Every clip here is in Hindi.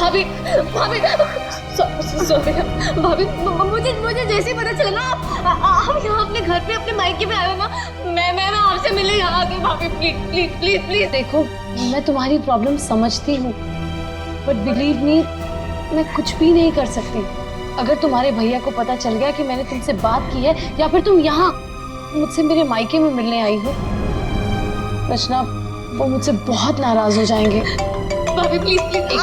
भाभी भाभी भाभी मुझे जैसे ही पता चला ना आप यहाँ अपने घर पे अपने मायके में आए हो ना, मैं आपसे मिलने यहाँ आ गई। भाभी प्लीज प्लीज प्लीज प्लीज। देखो मैं तुम्हारी प्रॉब्लम समझती हूँ, बट बिलीव मी मैं कुछ भी नहीं कर सकती। अगर तुम्हारे भैया को पता चल गया कि मैंने तुमसे बात की है या फिर तुम यहाँ मुझसे मेरे मायके में मिलने आई हो, रचना वो मुझसे बहुत नाराज हो जाएंगे। भाभी प्लीज प्लीज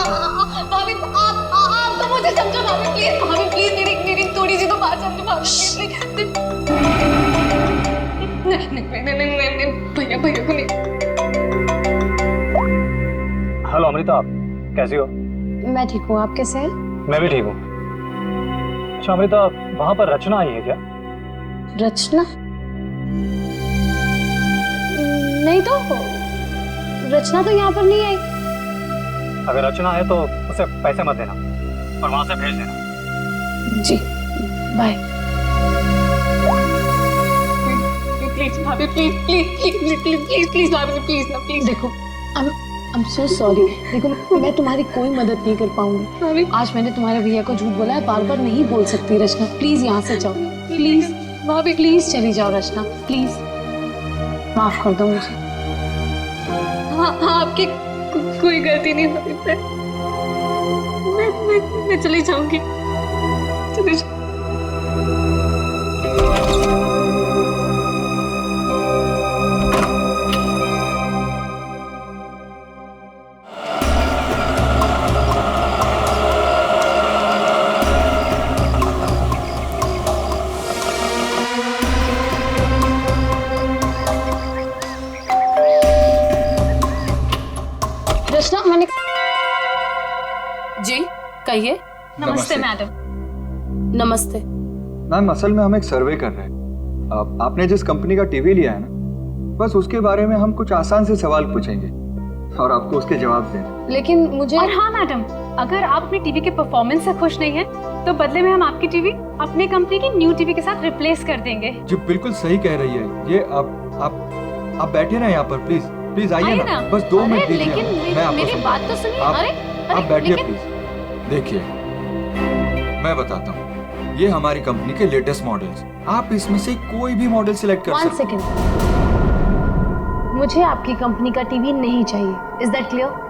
भाभी आप तो मुझे समझो। भाभी प्लीज मेरी थोड़ी सी तो बात समझो। भाभी नहीं भैया को नहीं। हेलो अमृता, आप कैसी हो? मैं ठीक हूँ, आप कैसे हैं? मैं भी ठीक हूँ। अच्छा अमृता, वहाँ पर रचना आई है क्या? रचना? नहीं तो, रचना तो यहाँ पर नहीं आई। अगर रचना है तो उसे पैसे मत देना और वहाँ से भेज देना। जी बाय। प्लीज भाभी प्लीज भाभी प्लीज ना प्लीज। देखो आई एम सो सॉरी। देखो मैं तुम्हारी कोई मदद नहीं कर पाऊंगी। आज मैंने तुम्हारे भैया को झूठ बोला है, बार बार नहीं बोल सकती। रचना प्लीज यहाँ से जाओ, प्लीज भाभी प्लीज चली जाओ। रचना प्लीज माफ कर दो मुझे। हाँ आपकी कोई गलती नहीं भाभी। मैं चली जाऊंगी। चली जाऊंगी। रचना मैंने जी कहिए। नमस्ते मैडम। नमस्ते मैम, असल में हम एक सर्वे कर रहे हैं। आपने जिस कंपनी का टीवी लिया है ना, बस उसके बारे में हम कुछ आसान से सवाल पूछेंगे और आपको उसके जवाब देंगे। लेकिन मुझे और हाँ मैडम, अगर आप अपनी टीवी के परफॉर्मेंस से खुश नहीं हैं, तो बदले में हम आपकी टीवी अपने कंपनी की न्यू टीवी के साथ रिप्लेस कर देंगे। जी बिल्कुल सही कह रही है ये। आप बैठे ना यहाँ पर, प्लीज प्लीज आइए ना, बस 2 मिनट दीजिए। लेकिन मैं आपको मेरी बात तो सुनिए। आप बैठिए प्लीज। देखिए मैं बताता हूँ, ये हमारी कंपनी के लेटेस्ट मॉडल्स। आप इसमें से कोई भी मॉडल सिलेक्ट कर सकते हैं। 1 सेकेंड, मुझे आपकी कंपनी का टीवी नहीं चाहिए। Is that clear?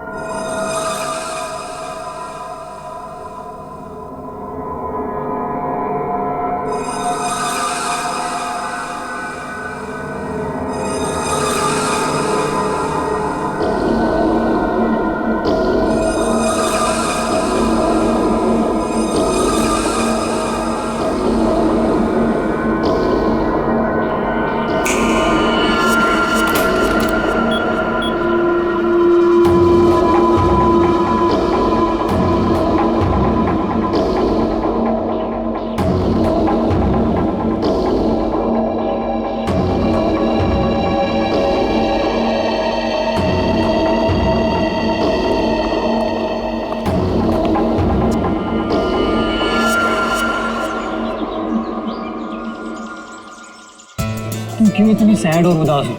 तुम क्यों इतनी सैड और उदास हो?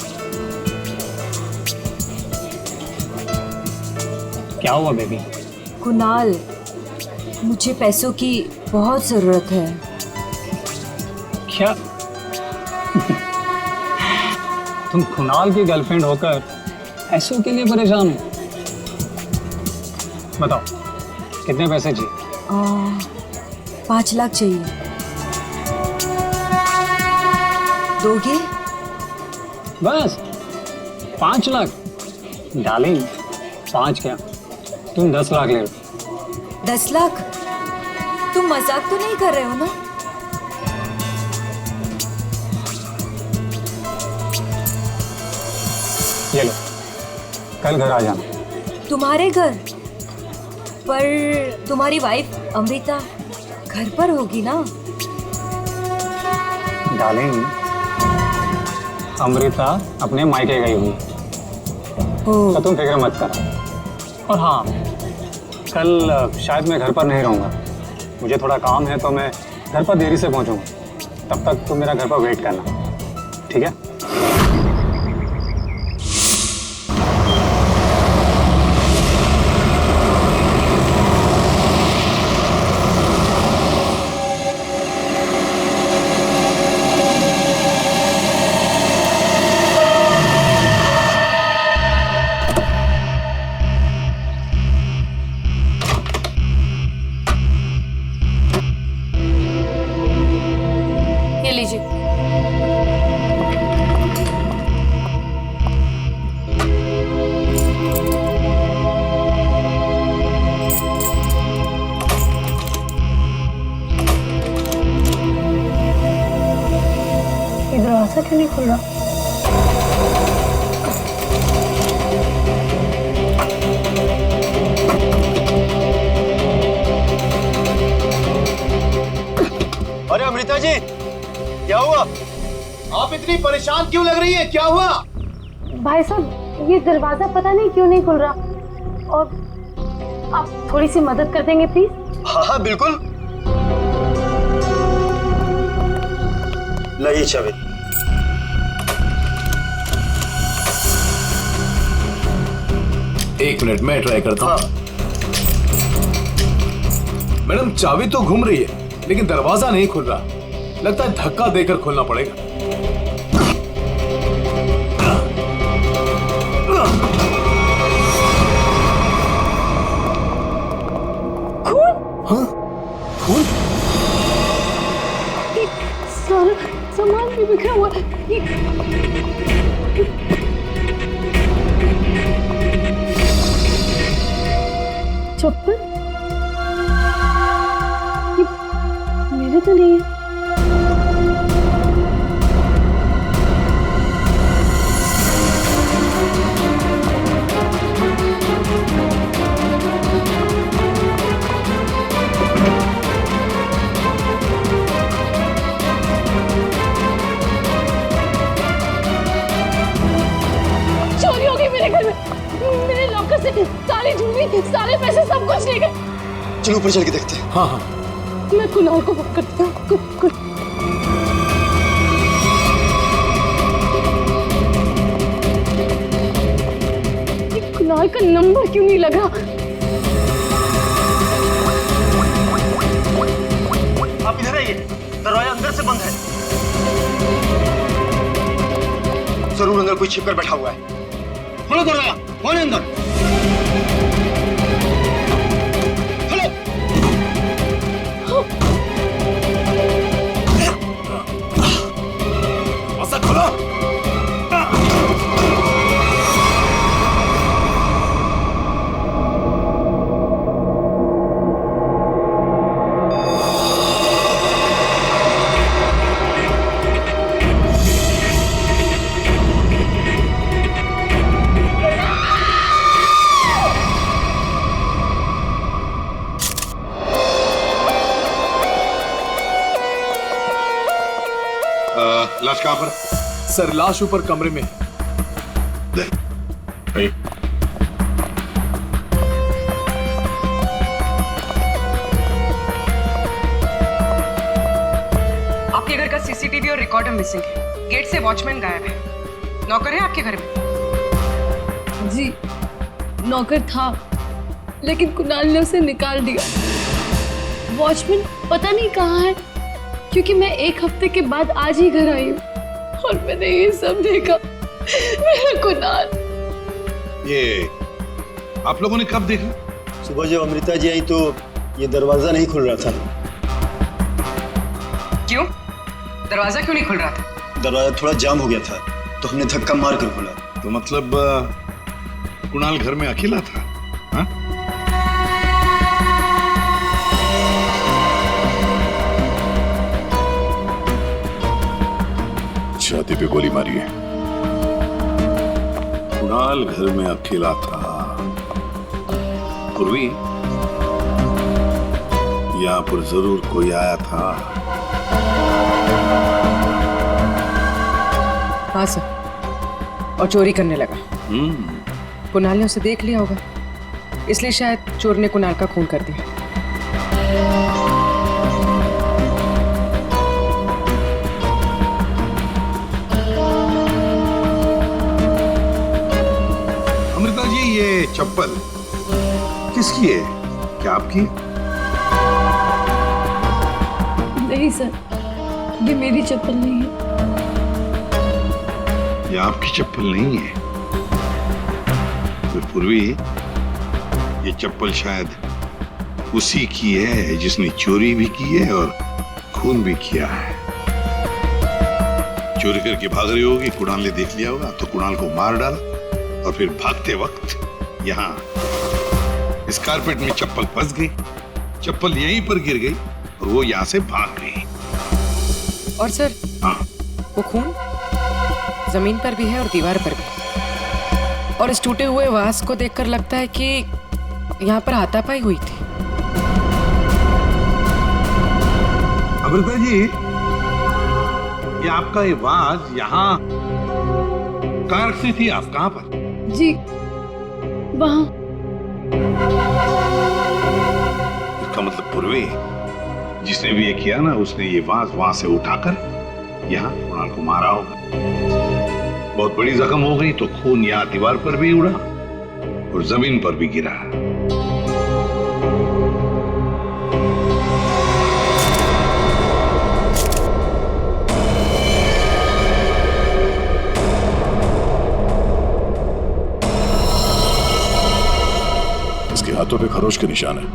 क्या हुआ बेबी? कुणाल, मुझे पैसों की बहुत जरूरत है। क्या? तुम कुणाल की गर्लफ्रेंड होकर पैसों के लिए परेशान हो? बताओ कितने पैसे चाहिए? 5 लाख चाहिए। दोगे? बस 5 लाख? डार्लिंग 5 क्या, तुम 10 लाख ले लो। 10 लाख? तुम मजाक तो नहीं कर रहे हो ना? ये लो, कल घर आ जाना। तुम्हारे घर? पर तुम्हारी वाइफ अमृता घर पर होगी ना? डार्लिंग अमृता अपने मायके गई हुई, तो तुम फिक्र मत करो। और हाँ, कल शायद मैं घर पर नहीं रहूँगा, मुझे थोड़ा काम है, तो मैं घर पर देरी से पहुँचूँगा। तब तक तुम मेरा घर पर वेट करना, ठीक है? क्यों नहीं खुल रहा? अरे अमृता जी, क्या हुआ? आप इतनी परेशान क्यों लग रही है? क्या हुआ? भाई साहब, ये दरवाजा पता नहीं क्यों नहीं खुल रहा, और आप थोड़ी सी मदद कर देंगे प्लीज? हाँ हाँ बिल्कुल। लाइए चाबी। एक मिनट मैं ट्राई करता हूँ। हाँ। मैडम चाबी तो घूम रही है लेकिन दरवाजा नहीं खुल रहा। लगता है धक्का देकर खोलना पड़ेगा। सारा सामान भी बिखरा हुआ है। चप्पल ये मेरे तो नहीं है। चोरी हो गई मेरे घर में। मेरे लॉकर से सारी ज्वेलरी, सारे पैसे, सब कुछ ले गए। चलो ऊपर चल के देखते हैं। हाँ हाँ। मैं कुणाल को बुक करता हूँ। ये कुणाल का नंबर क्यों नहीं लगा? आप इधर आइए, दरवाजा अंदर से बंद है। जरूर अंदर कोई छिपकर बैठा हुआ है। खोलो दरवाजा, कौन है अंदर? खोलो। ऐसा खोलो। लाश कहाँ पर? सर लाश ऊपर कमरे में है। आपके घर का सीसीटीवी और रिकॉर्डर मिसिंग है। गेट से वॉचमैन गायब है। नौकर है आपके घर में? जी नौकर था, लेकिन कुणाल ने उसे निकाल दिया। वॉचमैन पता नहीं कहाँ है, क्योंकि मैं एक हफ्ते के बाद आज ही घर आई हूँ और मैंने ये सब देखा। मेरा कुणाल। ये आप लोगों ने कब देखा? सुबह जब अमृता जी आई तो ये दरवाजा नहीं खुल रहा था। क्यों? दरवाजा क्यों नहीं खुल रहा था? दरवाजा थोड़ा जाम हो गया था तो हमने धक्का मार कर खोला। तो मतलब कुणाल घर में अकेला था? हाँ? छाती पे गोली मारी है। कुणाल घर में अकेला था। पूर्वी, यहाँ पर जरूर कोई आया था। हाँ सर, और चोरी करने लगा। कुणाल ने उसे देख लिया होगा, इसलिए शायद चोर ने कुणाल का खून कर दिया। अमृता जी, ये चप्पल किसकी है? क्या आपकी? नहीं सर, ये मेरी चप्पल नहीं है। ये आपकी चप्पल नहीं है? तो पूर्वी, ये चप्पल शायद उसी की है जिसने चोरी भी की है और खून भी किया है। चोरी करके भाग रही होगी, कुणाल ने देख लिया होगा तो कुणाल को मार डाला और फिर भागते वक्त यहाँ इस कारपेट में चप्पल फंस गई। चप्पल यहीं पर गिर गई और वो यहाँ से भाग गई। और सर, हाँ, वो खून? जमीन पर भी है और दीवार पर भी। और इस टूटे हुए वास को देखकर लगता है कि यहाँ पर हाथापाई हुई थी। अमृता जी, ये आपका ये वाज यहाँ कार से थी, आप कहाँ पर? जी वहाँ। इसका मतलब पूर्वी जिसने भी ये किया ना, उसने ये वाज वहां से उठाकर यहाँ कुणाल को मारा होगा। बहुत बड़ी जख्म हो गई तो खून यहाँ दीवार पर भी उड़ा और जमीन पर भी गिरा। इसके हाथों पे खरोच के निशान है,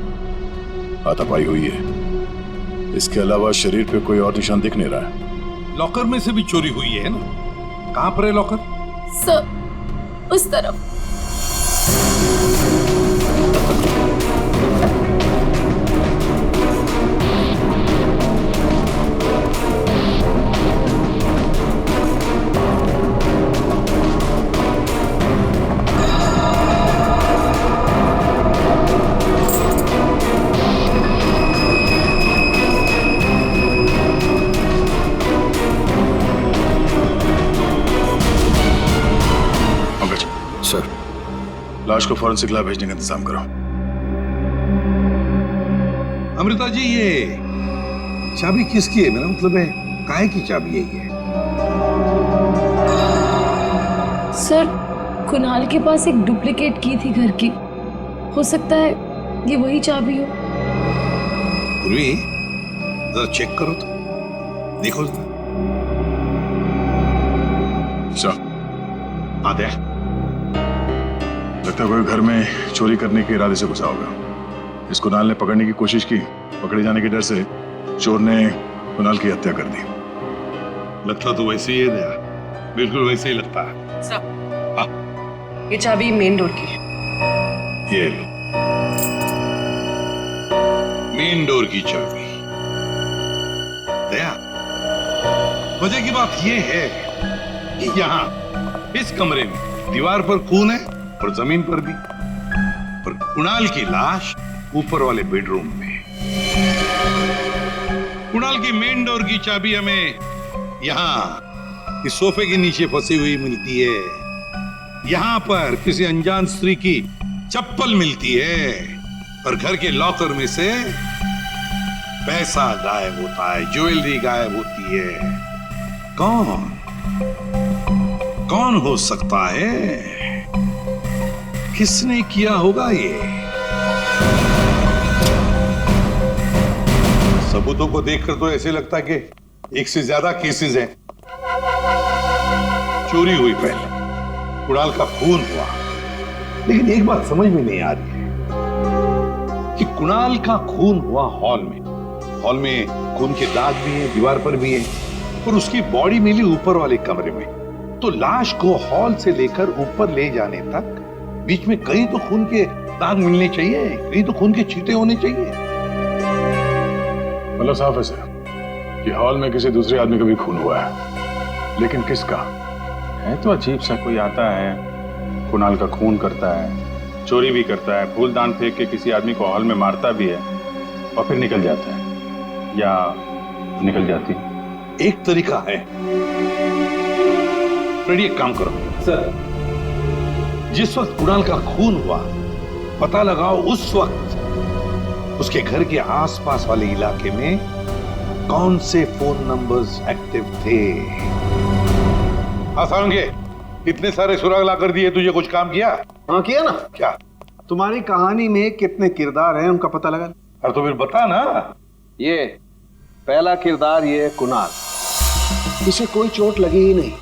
हाथापाई हुई है। इसके अलावा शरीर पे कोई और निशान दिख नहीं रहा है। लॉकर में से भी चोरी हुई है ना? कहां पर है लॉकर? सर उस तरफ। सर, लाश को फौरन सिखला भेजने का इंतजाम करो। अमृता जी, ये चाबी किसकी है? मेरा मतलब है काहे की चाबी है ये? सर कुणाल के पास एक डुप्लीकेट की थी घर की, हो सकता है ये वही चाबी हो। पूर्वी, जरा चेक करो तो, देखो जरा। हाँ देख, लगता है कोई घर में चोरी करने के इरादे से घुसा होगा। इस कुणाल ने पकड़ने की कोशिश की, पकड़े जाने के डर से चोर ने कुणाल की हत्या कर दी। लगता तो वैसे ही है दया, बिल्कुल वैसे ही लगता है। हाँ, ये चाबी मेन डोर की है। ये लो, मेन डोर की चाबी। दया, मजे की बात ये है कि यहाँ इस कमरे में दीवार पर खून है और जमीन पर भी, और कुणाल की लाश ऊपर वाले बेडरूम में। कुणाल की मेन डोर की चाबी हमें यहाँ इस सोफे के नीचे फंसी हुई मिलती है। यहाँ पर किसी अनजान स्त्री की चप्पल मिलती है और घर के लॉकर में से पैसा गायब होता है, ज्वेलरी गायब होती है। कौन हो सकता है? किसने किया होगा ये? सबूतों को देखकर तो ऐसे लगता है कि एक से ज्यादा केसेस हैं। चोरी हुई पहले, कुणाल का खून हुआ, लेकिन एक बात समझ में नहीं आ रही है कि कुणाल का खून हुआ हॉल में खून के दाग भी है, दीवार पर भी है, और उसकी बॉडी मिली ऊपर वाले कमरे में। तो लाश को हॉल से लेकर ऊपर ले जाने तक बीच में कहीं तो खून के दाग मिलने चाहिए, कहीं तो खून के छींटे होने चाहिए। मतलब साफ है सर कि हॉल में किसी दूसरे आदमी का भी खून हुआ है, लेकिन किसका है? तो अजीब सा कोई आता है, कुणाल का खून करता है, चोरी भी करता है, फूलदान फेंक के किसी आदमी को हॉल में मारता भी है और फिर निकल जाता है या निकल जाती। एक तरीका है, फ्रेडी एक काम करो सर, जिस वक्त कुणाल का खून हुआ पता लगाओ उस वक्त उसके घर के आसपास वाले इलाके में कौन से फोन नंबर्स एक्टिव थे। आसानगे, इतने सारे सुराग ला कर दिए, तुझे कुछ काम किया? हाँ किया ना। क्या? तुम्हारी कहानी में कितने किरदार हैं उनका पता लगा। अरे तो फिर बता ना। ये पहला किरदार, ये कुणाल, इसे कोई चोट लगी ही नहीं,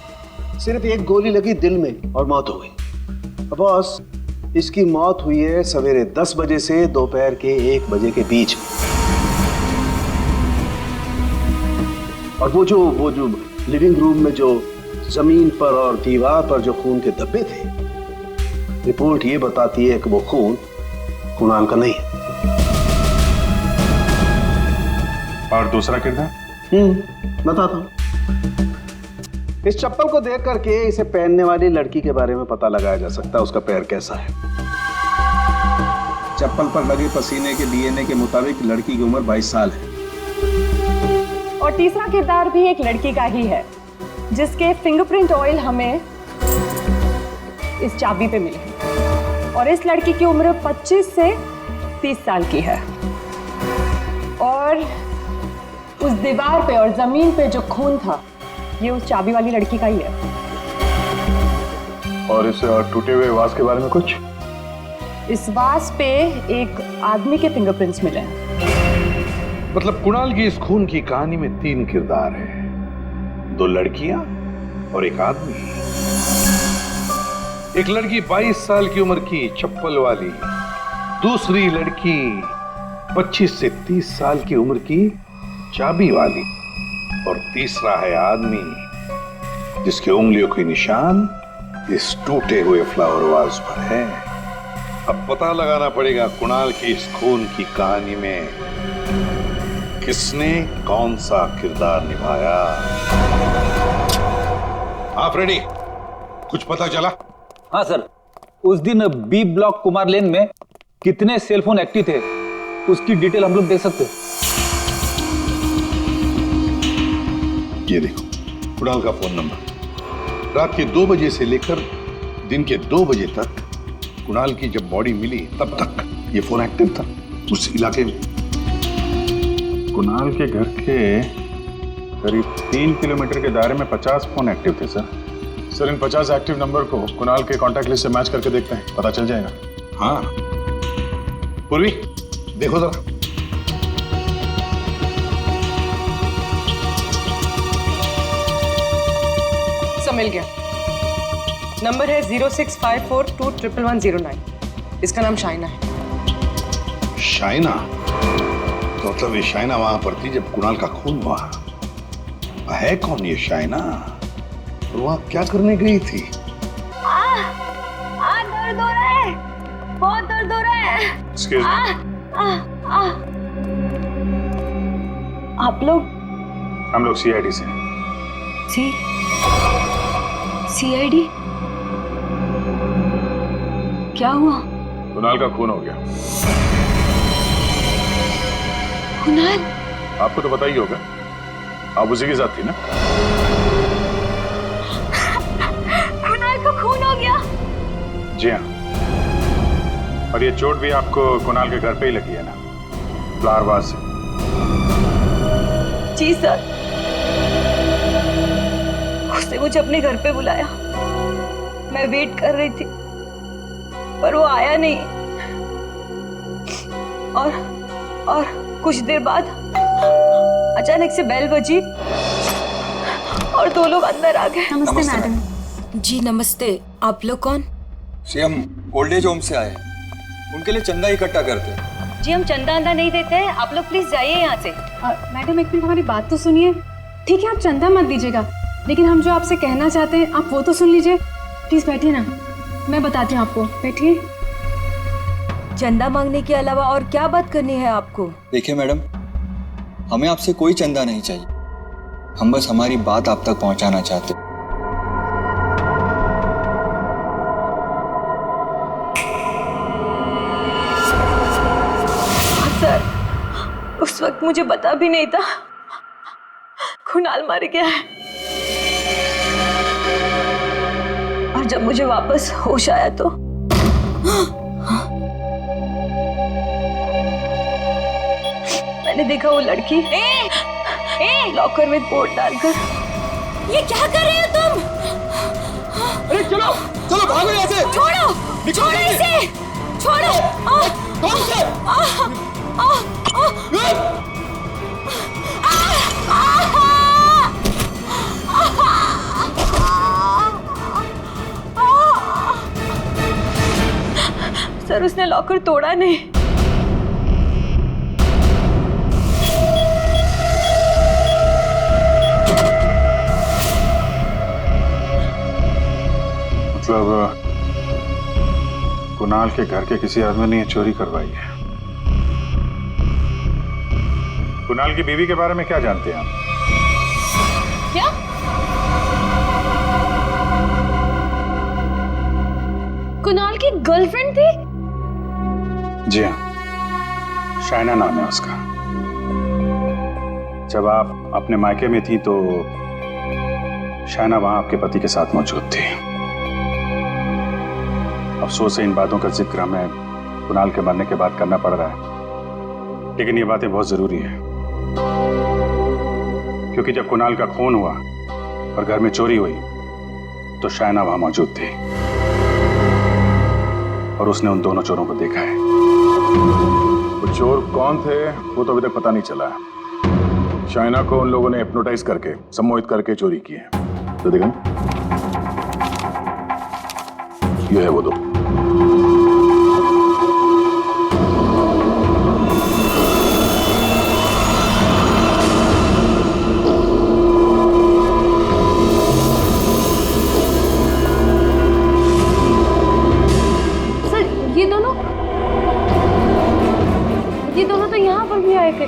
सिर्फ एक गोली लगी दिल में और मौत हो गई। बॉस, इसकी मौत हुई है सवेरे 10 बजे से दोपहर के 1 बजे के बीच में। और वो जो लिविंग रूम में जो जमीन पर और दीवार पर जो खून के धब्बे थे, रिपोर्ट ये बताती है कि वो खून कुणाल का नहीं है। और दूसरा किरदार? बताता हूं। इस चप्पल को देख करके इसे पहनने वाली लड़की के बारे में पता लगाया जा सकता है उसका पैर कैसा है। चप्पल पर लगे पसीने के डीएनए के मुताबिक लड़की की उम्र 22 साल है। और तीसरा किरदार भी एक लड़की का ही है जिसके फिंगरप्रिंट ऑयल हमें इस चाबी पे मिले और इस लड़की की उम्र 25 से 30 साल की है और उस दीवार पे और जमीन पे जो खून था ये उस चाबी वाली लड़की का ही है। और इस टूटे हुए वास के बारे में कुछ? इस वास पे एक आदमी के फिंगरप्रिंट्स मिले हैं। मतलब कुणाल की इस खून की कहानी में 3 किरदार हैं, 2 लड़कियां और एक आदमी। एक लड़की 22 साल की उम्र की चप्पल वाली, दूसरी लड़की 25 से 30 साल की उम्र की चाबी वाली और तीसरा है आदमी जिसके उंगलियों के निशान इस टूटे हुए फ्लावर वाज पर है। अब पता लगाना पड़ेगा कुणाल की इस खून की कहानी में किसने कौन सा किरदार निभाया। आप रेडी? कुछ पता चला? हाँ सर, उस दिन बी ब्लॉक कुमार लेन में कितने सेलफोन एक्टिव थे उसकी डिटेल हम लोग देख सकते हैं। ये देखो कुणाल का फोन नंबर। रात के 2 बजे से लेकर दिन के 2 बजे तक कुणाल की जब बॉडी मिली तब तक ये फोन एक्टिव था उस इलाके में। कुणाल के घर के करीब 3 किलोमीटर के दायरे में 50 फोन एक्टिव थे सर। सर इन 50 एक्टिव नंबर को कुणाल के कॉन्टैक्ट लिस्ट से मैच करके देखते हैं, पता चल जाएगा। हाँ पूर्वी देखो जरा। मिल गया। नंबर है 0654211109। इसका नाम शाइना है। शाइना? तो मतलब ये शाइना वहां पर थी जब कुणाल का खून हुआ। है कौन ये शाइना और वहां क्या करने गई थी? दर्द हो रहा है, बहुत दर्द हो रहा है। Excuse me. आप लोग? हम लोग CID से हैं। CID? क्या हुआ? कुणाल का खून हो गया। कुणाल? आपको तो पता ही होगा, आप उसी के साथ थी ना? कुणाल का खून हो गया? जी हाँ, और ये चोट भी आपको कुणाल के घर पे ही लगी है ना, फ्लावर वाज से? जी सर, उसने मुझे अपने घर पे बुलाया। मैं वेट कर रही थी पर वो आया नहीं और कुछ देर बाद अचानक से बेल बजी और 2 लोग अंदर आ गए। नमस्ते मैडम। जी नमस्ते। आप लोग कौन? जी हम ओल्ड एज होम से आए, उनके लिए चंदा इकट्ठा करते हैं। जी हम चंदा अंदा नहीं देते हैं, आप लोग प्लीज जाइए यहाँ से। मैडम एक मिनट हमारी बात तो सुनिए। ठीक है आप चंदा मत दीजिएगा, लेकिन हम जो आपसे कहना चाहते हैं आप वो तो सुन लीजिए। प्लीज बैठिए ना, मैं बताती हूँ आपको। बैठिए। चंदा मांगने के अलावा और क्या बात करनी है आपको? देखिए मैडम, हमें आपसे कोई चंदा नहीं चाहिए, हम बस हमारी बात आप तक पहुंचाना चाहते। सर उस वक्त मुझे पता भी नहीं था कुणाल मर गया है, और जब मुझे वापस होश आया तो मैंने देखा वो लड़की लॉकर में बोर्ड डालकर। ये क्या कर रहे हो तुम? अरे चलो चलो भागो यहाँ से। छोड़ो छोड़ो इसे, छोड़ो। कौन से? सर उसने लॉकर तोड़ा नहीं। मतलब कुणाल के घर के किसी आदमी ने ये चोरी करवाई है। कुणाल की बीवी के बारे में क्या जानते हैं आप? क्या? कुणाल की गर्लफ्रेंड थी? जी हाँ, शाइना नाम है उसका। जब आप अपने मायके में थी तो शाइना वहां आपके पति के साथ मौजूद थी। अफसोस है इन बातों का जिक्र हमें कुणाल के मरने के बाद करना पड़ रहा है, लेकिन ये बातें बहुत जरूरी है क्योंकि जब कुणाल का खून हुआ और घर में चोरी हुई तो शाइना वहां मौजूद थी और उसने उन दोनों चोरों को देखा है। वो चोर कौन थे वो तो अभी तक पता नहीं चला है। शाइना को उन लोगों ने हिप्नोटाइज करके, सम्मोहित करके चोरी की है। तो देखा, ये है वो दो। ये दोनों तो यहाँ पर भी आए थे।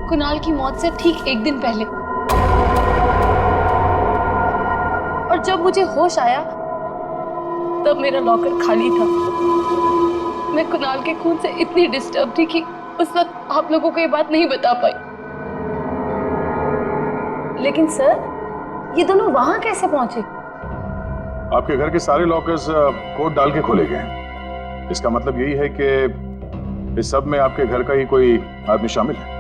कुणाल की मौत से ठीक एक दिन पहले। और जब मुझे होश आया तब मेरा लॉकर खाली था। मैं कुणाल के खून से इतनी डिस्टर्ब थी कि उस वक्त आप लोगों को ये बात नहीं बता पाई। लेकिन सर, ये दोनों वहां कैसे पहुंचे? आपके घर के सारे लॉकर्स कोड डाल के खोले गए हैं। इसका मतलब यही है कि इस सब में आपके घर का ही कोई आदमी शामिल है।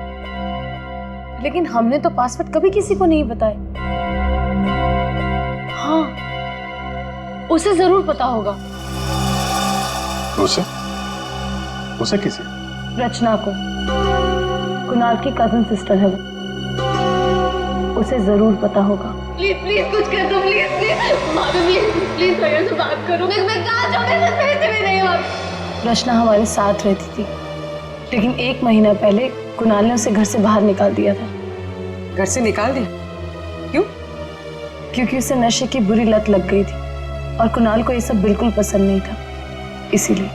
लेकिन हमने तो पासवर्ड कभी किसी को नहीं बताया। हाँ, उसे जरूर पता होगा। उसे? उसे किसे? रचना को। कुणाल की कजन सिस्टर है वो। उसे जरूर पता होगा। प्लीज प्लीज कुछ कर दो, प्लीज प्लीज भाभी, प्लीज प्लीज भैया से बात करो। मैं कहाँ जाऊँ, मैं पैसे भी नहीं भाभी। रचना हमारे साथ रहती थी, लेकिन 1 महीना पहले कुणाल ने उसे घर से बाहर निकाल दिया था। घर से निकाल दिया? क्यों? क्योंकि उसे नशे की बुरी लत लग गई थी और कुणाल को ये सब बिल्कुल पसंद नहीं था, इसीलिए।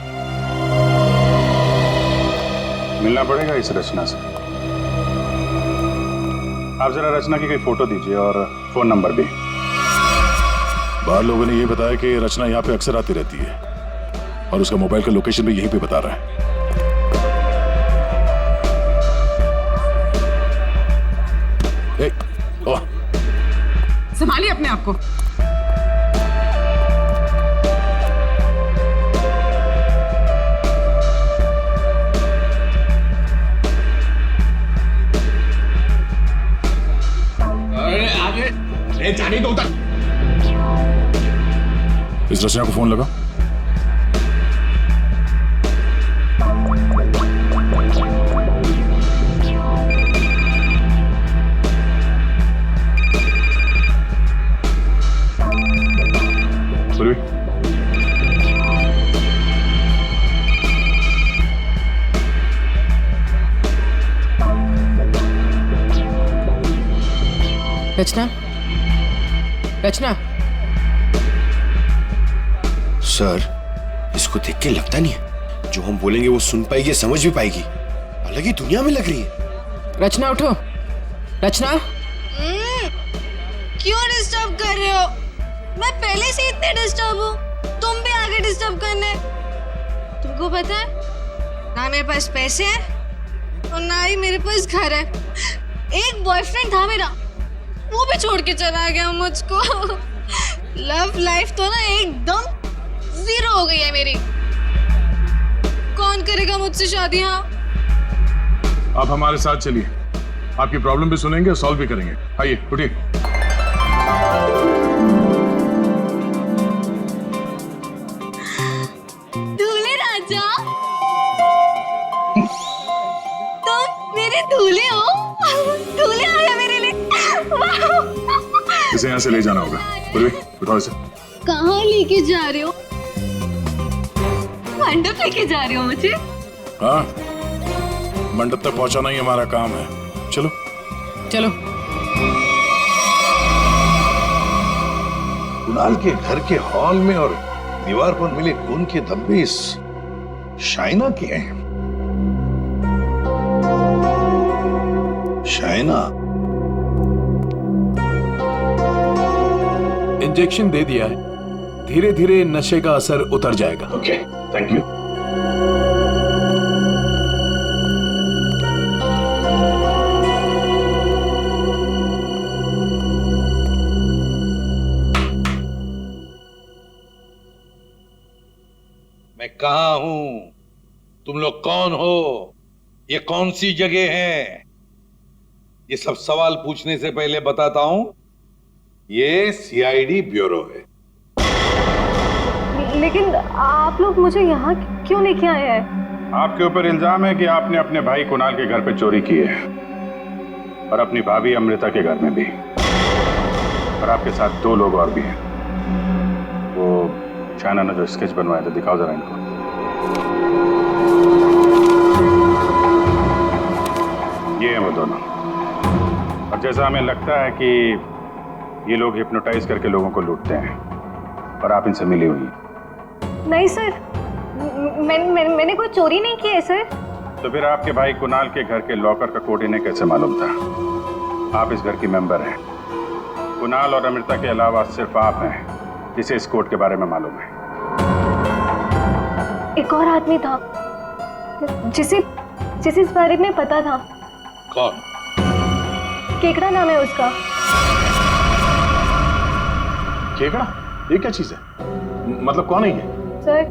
मिलना पड़ेगा इस रचना से। आप जरा रचना की कोई फोटो दीजिए और फोन नंबर भी। बाहर लोगों ने ये बताया कि रचना यहाँ पे अक्सर आती रहती है और उसका मोबाइल का लोकेशन भी यहीं पे बता रहा है। संभालिए अपने आप को। जाने दो तक। इस रचना को फोन लगा। रचना, रचना। सर, इसको देख के लगता नहीं है जो हम बोलेंगे वो सुन पाएगी, समझ भी पाएगी। अलग ही दुनिया में लग रही है। रचना उठो। रचना, क्यों डिस्टर्ब कर रहे हो? मैं पहले से इतने डिस्टर्ब हूँ, तुम भी आगे डिस्टर्ब करने। तुमको पता है ना, मेरे पास पैसे हैं और ना ही मेरे पास घर है। एक बॉयफ्रेंड था मेरा, वो भी छोड़ के चला गया मुझको। लव लाइफ तो ना एकदम 0 हो गई है मेरी। कौन करेगा मुझसे शादी? हाँ, आप हमारे साथ चलिए, आपकी प्रॉब्लम भी सुनेंगे और सॉल्व भी करेंगे। आइए, उठिए। दूल्हे राजा, तुम मेरे दूल्हे हो। दूल्हे आ गया मेरे लिए। इसे यहाँ से ले जाना होगा। उठाओ इसे। कहाँ लेके जा रहे हो? मंडप लेके जा रहे हो मुझे? हाँ, मंडप तक पहुंचाना ही हमारा काम है। चलो चलो। कुणाल के घर के हॉल में और दीवार पर मिले खून के धब्बे इस शाइना के हैं। शाइना, इंजेक्शन दे दिया है, धीरे धीरे नशे का असर उतर जाएगा। Okay, thank you. मैं कहाँ हूं? तुम लोग कौन हो? ये कौन सी जगह है? ये सब सवाल पूछने से पहले बताता हूं, ये सीआईडी ब्यूरो है। लेकिन आप लोग मुझे यहाँ क्यों लेके आए हैं? आपके ऊपर इल्जाम है कि आपने अपने भाई कुणाल के घर पे चोरी की है, और अपनी भाभी अमृता के घर में भी, और आपके साथ 2 लोग और भी हैं। वो चाइना ने जो स्केच बनवाया था, दिखाओ जरा इनको। ये हैं वो दोनों। और जैसा हमें लगता है कि ये लोग हिप्नोटाइज करके लोगों को लूटते हैं, और आप इनसे मिली हुई हैं। नहीं सर, मैंने कोई चोरी नहीं की है सर। तो फिर आपके भाई कुणाल के घर के लॉकर का कोड इन्हें कैसे मालूम था? आप इस घर की मेंबर हैं। कुणाल और अमृता के अलावा सिर्फ आप हैं जिसे इस कोड के बारे में मालूम है। एक और आदमी था जिसे इस बारे में पता था। कौन? केकड़ा नाम है उसका। केकड़ा? ये क्या चीज है? मतलब कौन है ये? सर,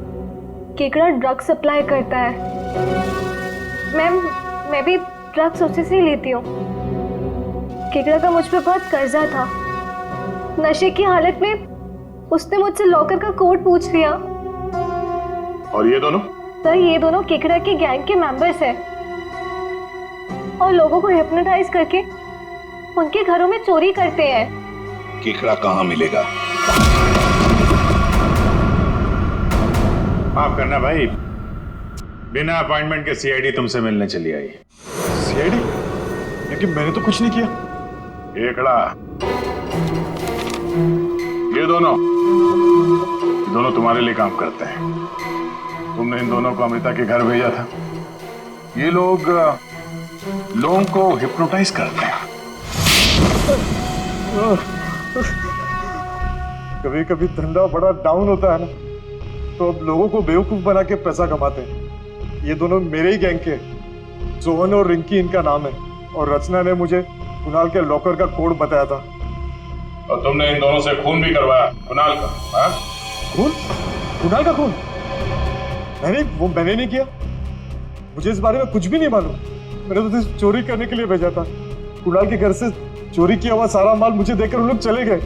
केकड़ा ड्रग सप्लाई करता है। मैं भी ड्रग्स उसी से लेती हूँ। केकड़ा का मुझ पे बहुत कर्जा था। नशे की हालत में उसने मुझसे लॉकर का कोड पूछ लिया। और ये दोनों? सर, ये दोनों केकड़ा के गैंग के मेंबर्स हैं और लोगों को हिप्नोटाइज करके उनके घरों में चोरी करते हैं। केकड़ा कहाँ मिलेगा? माफ करना भाई, बिना अपॉइंटमेंट के सीआईडी तुमसे मिलने चली आई। सीआईडी? लेकिन मैंने तो कुछ नहीं किया। केकड़ा, ये दोनों तुम्हारे लिए काम करते हैं। तुमने इन दोनों को अमृता के घर भेजा था। ये लोग लोगों को हिप्नोटाइज करते हैं। कभी कभी धंधा बड़ा डाउन होता है ना, तो अब लोगों को बेवकूफ बना के पैसा कमाते हैं। ये दोनों मेरे ही गैंग के, सोहन और रिंकी इनका नाम है, और रचना ने मुझे कुणाल के लॉकर का कोड बताया था। और तुमने इन दोनों से खून भी करवाया कुणाल का? हाँ? खून? कुणाल का खून? मैंने नहीं किया। मुझे इस बारे में कुछ भी नहीं मालूम। मैंने तो सिर्फ चोरी करने के लिए भेजा था। कुणाल के घर से चोरी किया हुआ सारा माल मुझे देकर उन लोग चले गए।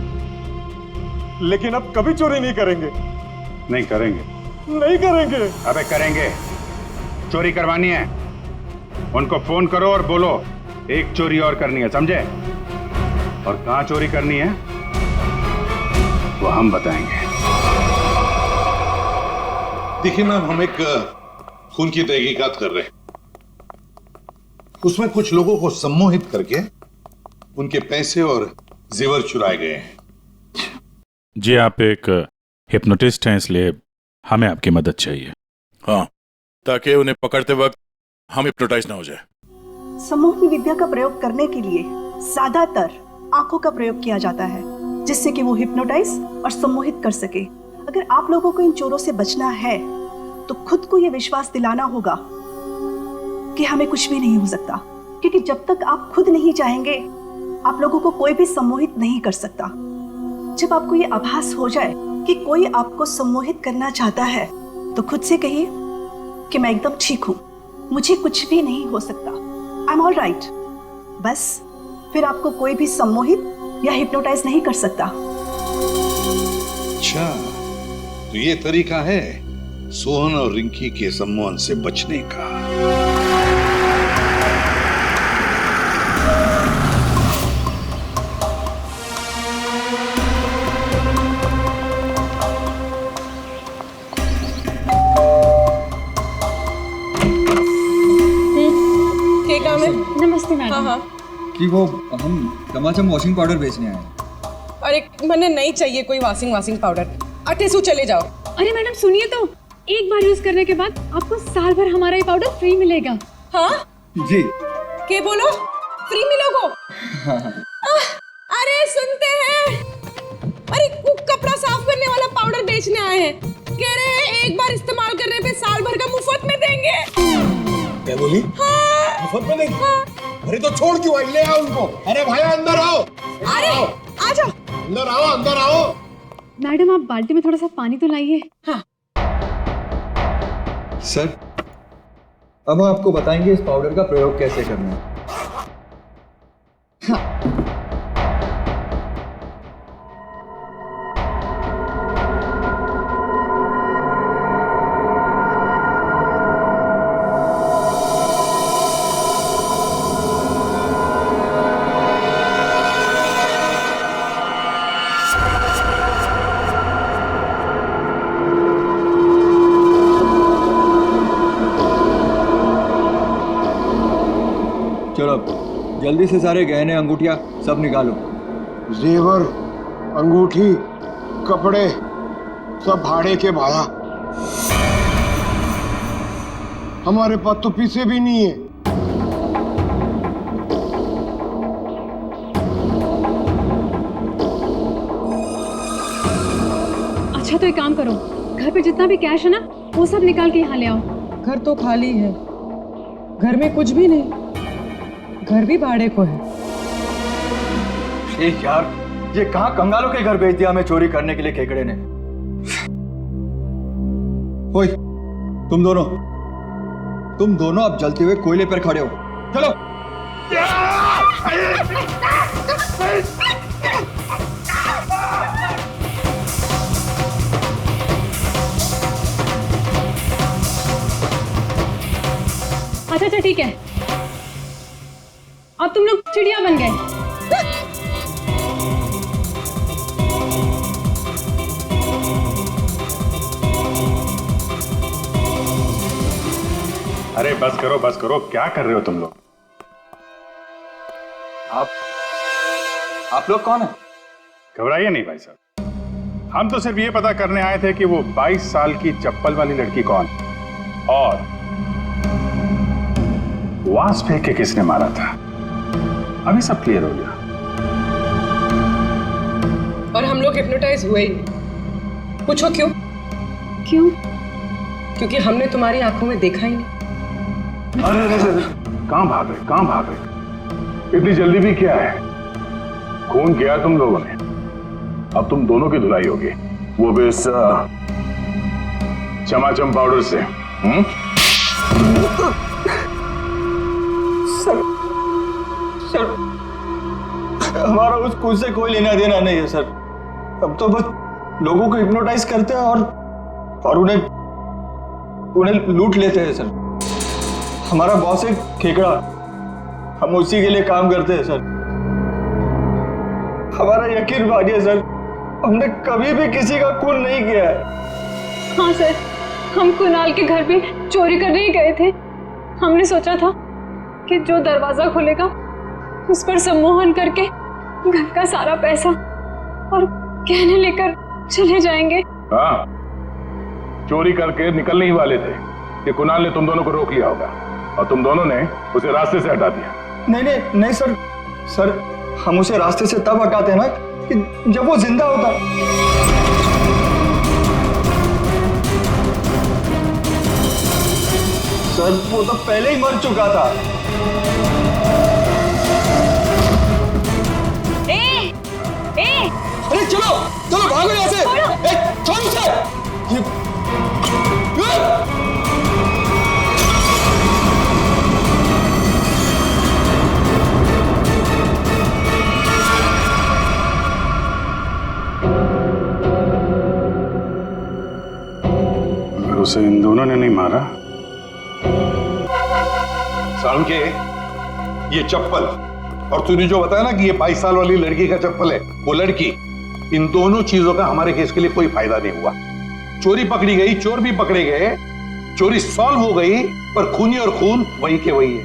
लेकिन अब कभी चोरी नहीं करेंगे। नहीं करेंगे? नहीं करेंगे। अबे करेंगे। चोरी करवानी है, उनको फोन करो और बोलो एक चोरी और करनी है, समझे? और कहाँ चोरी करनी है वो हम बताएंगे। देखिए मैम, हम एक खून की तहकीकात कर रहे हैं। उसमें कुछ लोगों को सम्मोहित करके उनके पैसे और जेवर चुराए गए हैं। जी, आप एक हिप्नोटिस्ट हैं, इसलिए हमें आपकी मदद चाहिए। हाँ, ताकि उन्हें पकड़ते वक्त हम हिप्नोटाइज ना हो जाए। सम्मोहन विद्या का प्रयोग करने के लिए ज्यादातर आंखों का प्रयोग किया जाता है, जिससे कि वो हिप्नोटाइज और सम्मोहित कर सके। अगर आप लोगों को इन चोरों से बचना है तो खुद को ये विश्वास दिलाना होगा कि हमें कुछ भी नहीं हो सकता, क्योंकि जब तक आप खुद नहीं चाहेंगे आप लोगों को कोई भी सम्मोहित नहीं कर सकता। जब आपको ये आभास हो जाए कि कोई आपको सम्मोहित करना चाहता है तो खुद से कहिए कि मैं एकदम ठीक हूँ, मुझे कुछ भी नहीं हो सकता, आई एम ऑल राइट। बस फिर आपको कोई भी सम्मोहित या हिप्नोटाइज नहीं कर सकता। अच्छा, तो ये तरीका है सोहन और रिंकी के सम्मोहन से बचने का। नमस्ते मैडम। हाँ, कि वो हम चमाचम वॉशिंग पाउडर बेचने आए हैं। अरे मैंने नहीं चाहिए कोई वॉशिंग पाउडर। अटेसू चले जाओ। अरे मैडम सुनिए तो, एक बार यूज करने के बाद आपको साल भर हमारा ये पाउडर फ्री मिलेगा। हाँ जी। के बोलो फ्री मिलोगो? हाँ। अरे सुनते हैं, अरे कुक्का बनने वाला पाउडर बेचने आए हैं। कह रहे हैं एक बार इस्तेमाल करने पे साल भर का मुफ्त में देंगे। क्या बोली? हाँ। मुफ्त में देंगे? अरे तो छोड़ क्यों आई? ले आओ उनको। अरे भाई अंदर आओ। अरे आजा। अंदर आओ, अंदर आओ। मैडम आप बाल्टी में थोड़ा सा पानी तो लाइए। हाँ। सर, अब हम आपको बताएंगे इस पाउडर का प्रयोग कैसे करना है। चलो जल्दी से सारे गहने अंगूठियां सब निकालो। जेवर, अंगूठी, कपड़े सब भाड़े के भाड़ा। हमारे पास तो पैसे भी नहीं है। अच्छा तो एक काम करो, घर पे जितना भी कैश है ना वो सब निकाल के यहाँ ले आओ। घर तो खाली है, घर में कुछ भी नहीं, घर भी भाड़े को है। यार ये कहाँ कंगालों के घर भेज दिया हमें चोरी करने के लिए केकड़े ने। ओए तुम दोनों अब जलते हुए कोयले पर खड़े हो। चलो। अच्छा ठीक है, अब तुम लोग चिड़िया बन गए। अरे बस करो, क्या कर रहे हो तुम लोग? आप लोग कौन है? घबराइए नहीं भाई साहब, हम तो सिर्फ ये पता करने आए थे कि वो 22 साल की चप्पल वाली लड़की कौन और वास फेंक के किसने मारा था। अभी सब क्लियर हो गया। और हम लोग हिप्नोटाइज हुए ही। पूछो क्यों? क्योंकि हमने तुम्हारी आंखों में देखा ही नहीं। अरे कहां भाग रहे? इतनी जल्दी भी क्या है? खून किया तुम लोगों ने, अब तुम दोनों की धुलाई होगी, वो भी इस चमाचम पाउडर से। सर हमारा उस खून से कोई लेना देना नहीं है सर। अब तो बस लोगों को हिप्नोटाइज करते हैं और उन्हें लूट लेते हैं सर। हमारा बॉस है खेकड़ा, हम उसी के लिए काम करते हैं सर। हमारा यकीन मानिए सर, हमने कभी भी किसी का खून नहीं किया है। हाँ सर, हम कुणाल के घर भी चोरी करने ही गए थे। हमने सोचा था कि जो दरवाजा खुलेगा उस पर सम्मोहन करके घर का सारा पैसा और गहने लेकर चले जाएंगे। हाँ, चोरी करके निकलने ही वाले थे कि कुणाल ने तुम दोनों को रोक लिया होगा और तुम दोनों ने उसे रास्ते से हटा दिया। नहीं सर, हम उसे रास्ते से तब हटाते हैं ना कि जब वो जिंदा होता। सर वो तो पहले ही मर चुका था। अरे चलो भागो यहाँ से। छोड़ उसे। अगर उसे इन दोनों ने नहीं मारा। सालुंके, ये चप्पल और तूने जो बताया ना कि ये 22 साल वाली लड़की का चप्पल है, वो लड़की, इन दोनों चीजों का हमारे केस के लिए कोई फायदा नहीं हुआ। चोरी पकड़ी गई, चोर भी पकड़े गए, चोरी सॉल्व हो गई, पर खूनी और खून वही के वही है।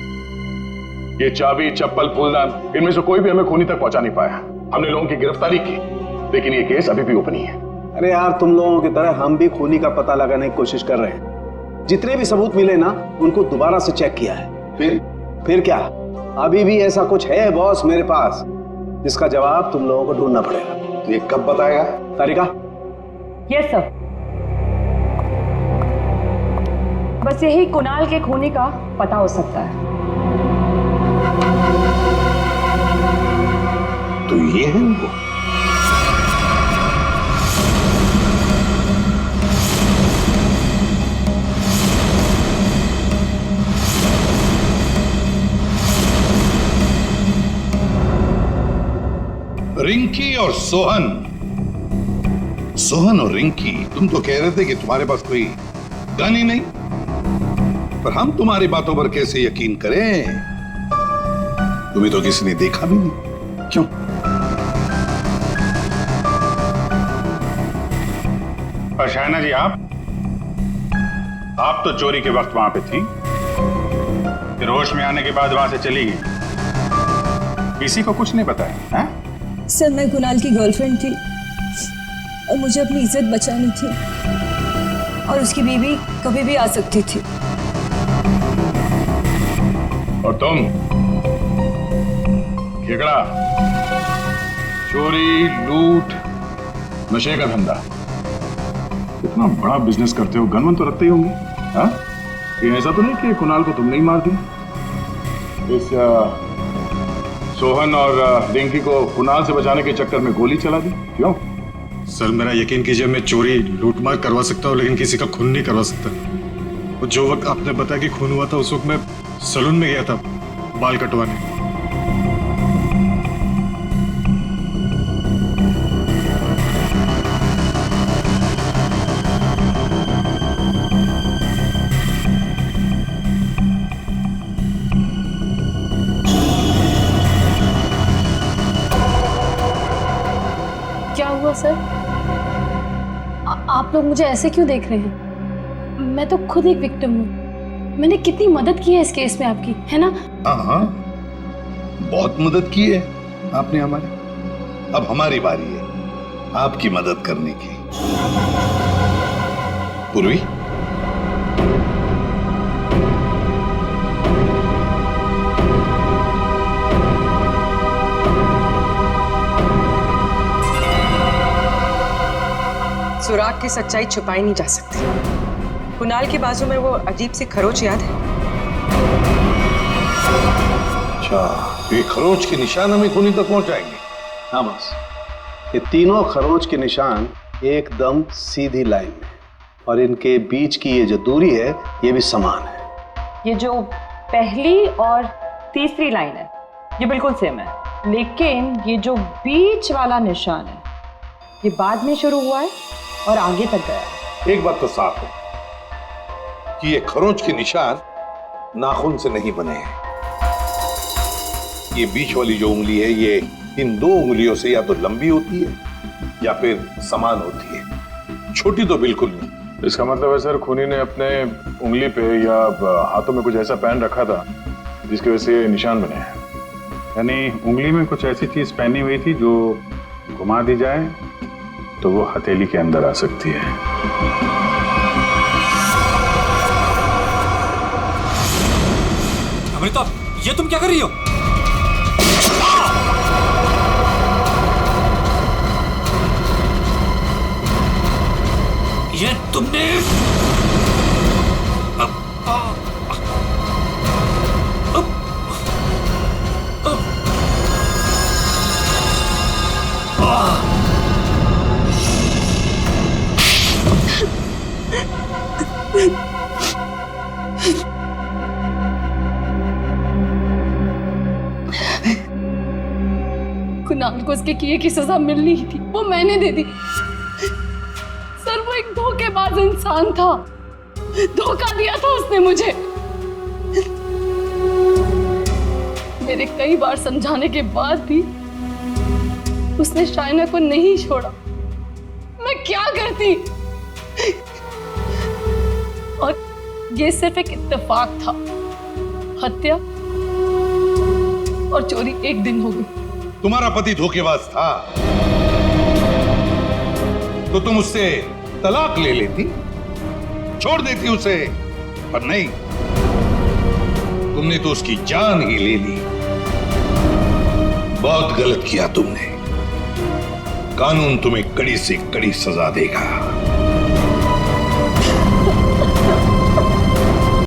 ये चाबी, चप्पल, फूलदान, इनमें से कोई भी हमें खूनी तक पहुंचा नहीं पाया। हमने लोगों की गिरफ्तारी की, लेकिन ये केस अभी भी ओपन ही है। अरे यार, तुम लोगों की तरह हम भी खूनी का पता लगाने की कोशिश कर रहे हैं। जितने भी सबूत मिले ना, उनको दोबारा से चेक किया है। फिर क्या, अभी भी ऐसा कुछ है बॉस मेरे पास, जिसका जवाब तुम लोगों को ढूंढना पड़ेगा। ये कब बताएगा? तारिका, यस सर। बस यही कुणाल के खूनी का पता हो सकता है। तो ये है वो। रिंकी और सोहन। सोहन और रिंकी, तुम तो कह रहे थे कि तुम्हारे पास कोई गन ही नहीं, पर हम तुम्हारी बातों पर कैसे यकीन करें? तुम्हें तो किसी ने देखा भी नहीं। क्यों? और शायना जी, आप तो चोरी के वक्त वहां पे थी, फिर होश में आने के बाद वहां से चली गई, किसी को कुछ नहीं बताया? हैं? सर, मैं कुणाल की गर्लफ्रेंड थी और मुझे अपनी इज्जत बचानी थी, और उसकी बीवी कभी भी आ सकती थी। और तुम खेकड़ा, चोरी, लूट, नशे का धंधा, इतना बड़ा बिजनेस करते हो, गन वन तो रखते ही होंगे। हाँ, ये ऐसा तो नहीं कि कुणाल को तुमने ही मार दिया? इस सोहन और रिंकी को कुणाल से बचाने के चक्कर में गोली चला दी, क्यों? सर, मेरा यकीन कीजिए, मैं चोरी लूटमार करवा सकता हूँ, लेकिन किसी का खून नहीं करवा सकता। और जो वक्त आपने बताया कि खून हुआ था, उस वक्त मैं सैलून में गया था बाल कटवाने। क्या हुआ सर? आप लोग मुझे ऐसे क्यों देख रहे हैं? मैं तो खुद एक विक्टिम हूँ। मैंने कितनी मदद की है इस केस में आपकी, है ना? हाँ, बहुत मदद की है आपने हमारी। अब हमारी बारी है आपकी मदद करने की। पूर्वी, सुराग की सच्चाई छुपाई नहीं जा सकती। कुणाल के बाजू में वो अजीब सी खरोच याद है? अच्छा, ये खरोच के निशान हमें खूनी तक पहुंचाएंगे? हाँ बस, ये तीनों खरोच के निशान एकदम सीधी लाइन में, और इनके बीच की ये जो दूरी है, ये भी समान है। ये जो पहली और तीसरी लाइन है, ये बिल्कुल सेम है, लेकिन ये जो बीच वाला निशान है, ये बाद में शुरू हुआ है और आगे तक गया है। एक बात तो साफ है कि ये खरोच के निशान नाखून से नहीं बने हैं। ये बीच वाली जो उंगली है, ये इन दो उंगलियों से या तो लंबी होती है या फिर समान होती है, छोटी तो बिल्कुल नहीं। इसका मतलब है सर, खूनी ने अपने उंगली पे या हाथों में कुछ ऐसा पहन रखा था जिसकी वजह से निशान बने हैं। यानी उंगली में कुछ ऐसी चीज पहनी हुई थी जो घुमा दी जाए तो वो हथेली के अंदर आ सकती है। अमृता, ये तुम क्या कर रही हो? ये तुमने कुणाल को उसके किए की सजा मिलनी ही थी, वो मैंने दे दी। सर, वो एक धोखेबाज इंसान था, धोखा दिया था उसने मुझे। मेरे कई बार समझाने के बाद भी उसने शायना को नहीं छोड़ा। मैं क्या करती? और ये सिर्फ एक इत्तेफाक था। हत्या और चोरी एक दिन हो गई। तुम्हारा पति धोखेबाज था तो तुम उससे तलाक ले लेती, छोड़ देती उसे, पर नहीं, तुमने तो उसकी जान ही ले ली। बहुत गलत किया तुमने। कानून तुम्हें कड़ी से कड़ी सजा देगा।